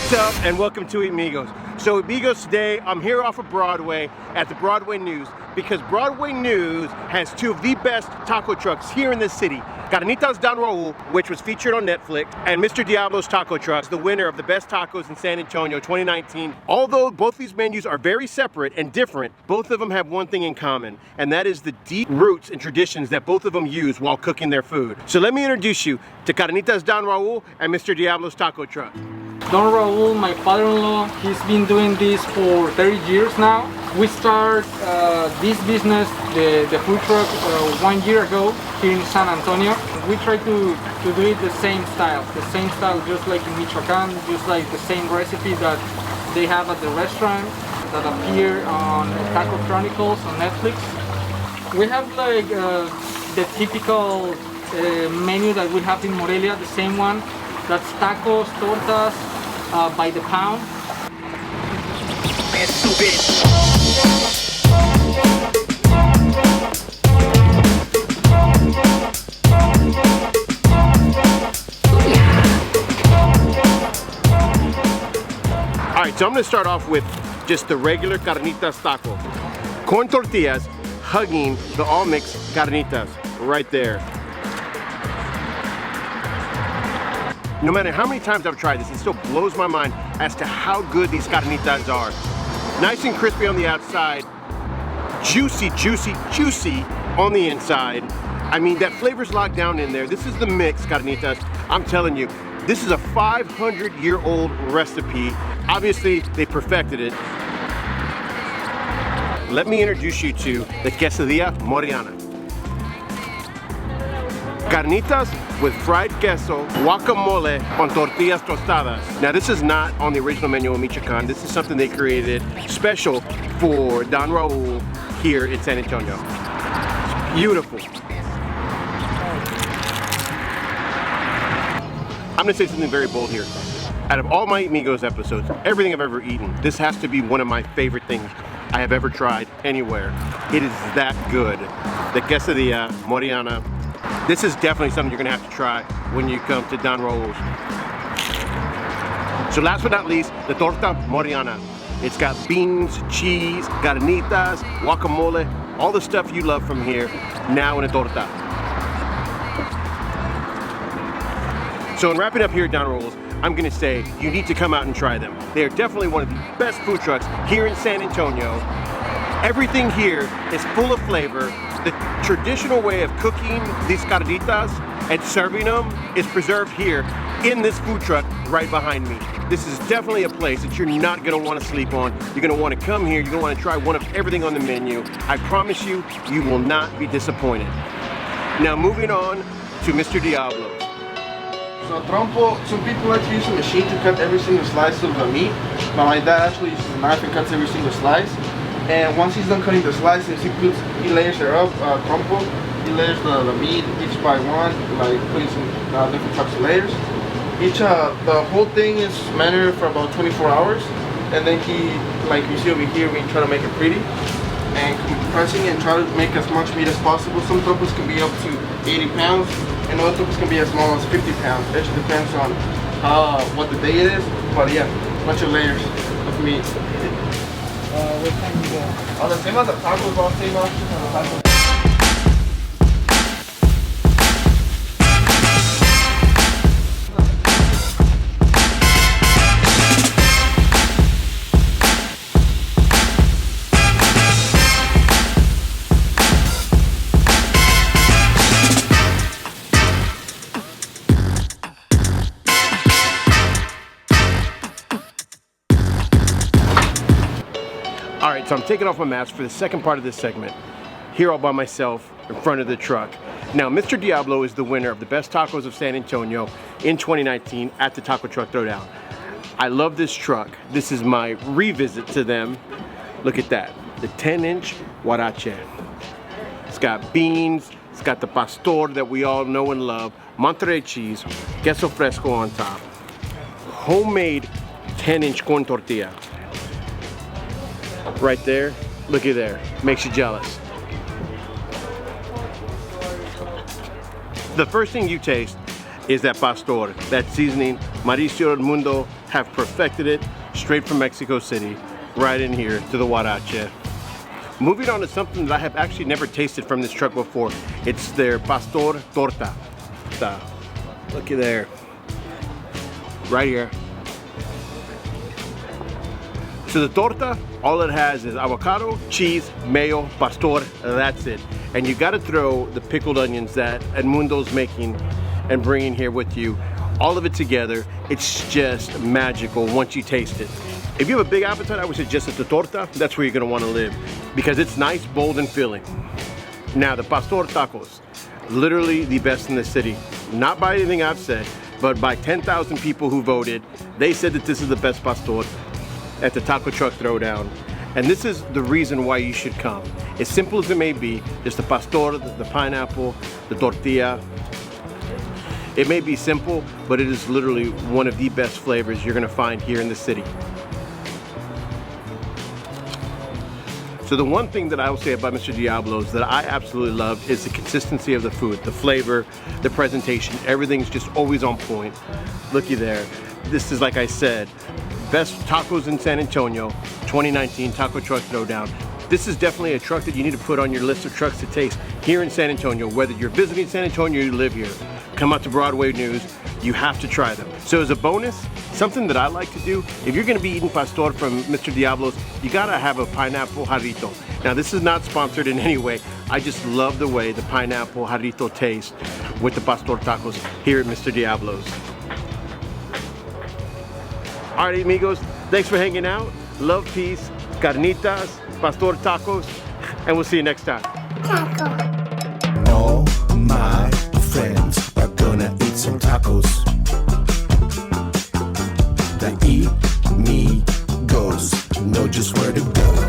What's up and welcome to Amigos. So Amigos, today I'm here off of Broadway at the Broadway News because Broadway News has two of the best taco trucks here in this city. Carnitas Don Raul, which was featured on Netflix, and Mr. Diablo's taco truck, the winner of the best tacos in San Antonio 2019. Although both these menus are very separate and different, both of them have one thing in common, and that is the deep roots and traditions that both of them use while cooking their food. So let me introduce you to Carnitas Don Raul and Mr. Diablo's taco truck. Don Raul, my father-in-law, he's been doing this for 30 years now. We started this business, the food truck, 1 year ago here in San Antonio. We try to do it the same style just like in Michoacan, just like the same recipe that they have at the restaurant that appear on Taco Chronicles on Netflix. We have like the typical menu that we have in Morelia, the same one. That's tacos, tortas, by the pound. Alright, so I'm going to start off with just the regular carnitas taco. Corn tortillas hugging the all-mix carnitas right there. No matter how many times I've tried this, it still blows my mind as to how good these carnitas are. Nice and crispy on the outside, juicy, juicy, juicy on the inside. I mean, that flavor's locked down in there. This is the mix carnitas. I'm telling you, this is a 500-year-old recipe. Obviously, they perfected it. Let me introduce you to the quesadilla Moriana. Carnitas with fried queso, guacamole on tortillas tostadas. Now this is not on the original menu in Michoacan. This is something they created special for Don Raul here in San Antonio. It's beautiful. I'm gonna say something very bold here. Out of all my Amigos episodes, everything I've ever eaten, this has to be one of my favorite things I have ever tried anywhere. It is that good. The quesadilla Moriana. This is definitely something you're gonna have to try when you come to Don Raul's. So last but not least, the torta Moriana. It's got beans, cheese, carnitas, guacamole, all the stuff you love from here, now in a torta. So in wrapping up here at Don Raul's, I'm gonna say you need to come out and try them. They are definitely one of the best food trucks here in San Antonio. Everything here is full of flavor. The traditional way of cooking these carnitas and serving them is preserved here in this food truck right behind me. This is definitely a place that you're not gonna wanna sleep on. You're gonna wanna come here, you're gonna wanna try one of everything on the menu. I promise you, you will not be disappointed. Now moving on to Mr. Diablo. So trompo, some people like to use a machine to cut every single slice of the meat, but my dad actually uses a knife and cuts every single slice. And once he's done cutting the slices, he layers it up, trompo. He layers the meat each by one, like putting some different types of layers. The whole thing is marinated for about 24 hours, and then like you see over here, we try to make it pretty and compressing and try to make as much meat as possible. Some trompos can be up to 80 pounds, and other trompos can be as small as 50 pounds. It just depends on what the day it is, but yeah, a bunch of layers of meat. What time you go? Oh, the same as the tacos, all same options on the tacos. Alright, so I'm taking off my mask for the second part of this segment, here all by myself in front of the truck. Now, Mr. Diablo is the winner of the best tacos of San Antonio in 2019 at the Taco Truck Throwdown. I love this truck. This is my revisit to them. Look at that, the 10-inch huarache. It's got beans, it's got the pastor that we all know and love, Monterey cheese, queso fresco on top, homemade 10-inch corn tortilla. Right there, looky there, makes you jealous. The first thing you taste is that pastor, that seasoning. Mauricio del Mundo have perfected it straight from Mexico City, right in here to the Huarache. Moving on to something that I have actually never tasted from this truck before. It's their Pastor Torta. Looky there. Right here. So the torta, all it has is avocado, cheese, mayo, pastor, that's it. And you gotta throw the pickled onions that Edmundo's making and bringing here with you. All of it together, it's just magical once you taste it. If you have a big appetite, I would suggest that the torta, that's where you're gonna wanna live because it's nice, bold, and filling. Now, the pastor tacos, literally the best in the city. Not by anything I've said, but by 10,000 people who voted, they said that this is the best pastor at the taco truck throwdown. And this is the reason why you should come. As simple as it may be, just the pastor, the pineapple, the tortilla. It may be simple, but it is literally one of the best flavors you're gonna find here in the city. So the one thing that I will say about Mr. Diablo's that I absolutely love is the consistency of the food, the flavor, the presentation, everything's just always on point. Looky there. This is, like I said, best tacos in San Antonio, 2019 Taco Truck Throwdown. This is definitely a truck that you need to put on your list of trucks to taste here in San Antonio. Whether you're visiting San Antonio or you live here, come out to Broadway News, you have to try them. So as a bonus, something that I like to do, if you're gonna be eating pastor from Mr. Diablo's, you gotta have a pineapple jarrito. Now this is not sponsored in any way. I just love the way the pineapple jarrito tastes with the pastor tacos here at Mr. Diablo's. All right, amigos, thanks for hanging out. Love, peace, carnitas, pastor tacos, and we'll see you next time. All my friends are gonna eat some tacos. The eat me goes, know just where to go.